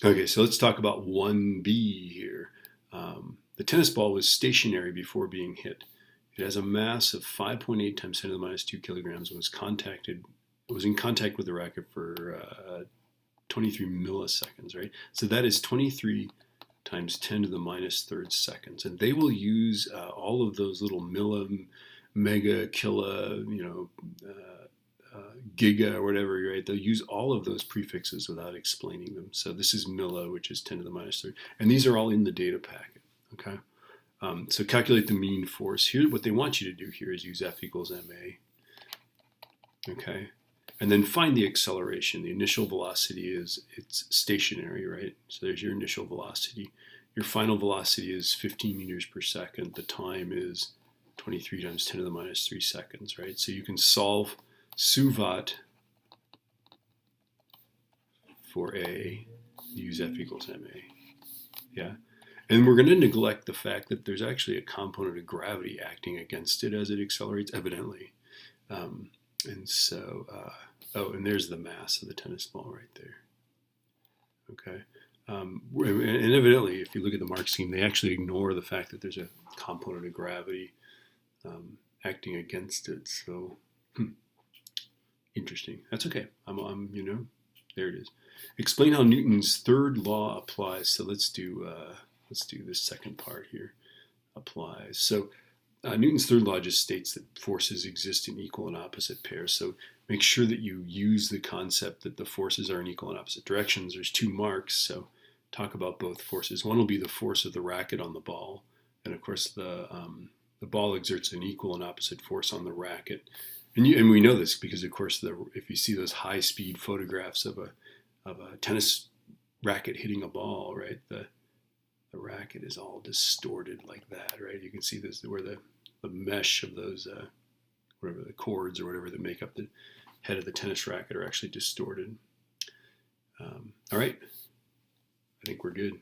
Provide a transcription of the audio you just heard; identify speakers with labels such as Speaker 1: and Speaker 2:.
Speaker 1: Okay, so let's talk about 1B here. The tennis ball was stationary before being hit. It has a mass of 5.8 times 10 to the minus 2 kilograms and was in contact with the racket for 23 milliseconds, right? So that is 23 times 10 to the minus third seconds. And they will use all of those little milli, mega, killa, giga or whatever, right? They'll use all of those prefixes without explaining them. So this is milli, which is 10 to the minus third. And these are all in the data packet, okay? So calculate the mean force. Here, what they want you to do here is use F equals ma, okay? And then find the acceleration. The initial velocity it's stationary, right? So there's your initial velocity. Your final velocity is 15 meters per second. The time is 23 times 10 to the minus 3 seconds, right? So you can solve suvat for A, use F equals ma, yeah? And we're going to neglect the fact that there's actually a component of gravity acting against it as it accelerates, evidently. And so, and there's the mass of the tennis ball right there. Okay. And evidently, if you look at the mark scheme, they actually ignore the fact that there's a component of gravity acting against it. So, interesting. That's okay. There it is. Explain how Newton's third law applies. So let's do this second part here. Applies. So Newton's third law just states that forces exist in equal and opposite pairs. So make sure that you use the concept that the forces are in equal and opposite directions. There's two marks, so talk about both forces. One will be the force of the racket on the ball, and of course the ball exerts an equal and opposite force on the racket. And we know this because, of course, if you see those high-speed photographs of a tennis racket hitting a ball, right, the racket is all distorted like that, right? You can see this where the mesh of those, whatever the cords or whatever that make up the head of the tennis racket are actually distorted. All right, I think we're good.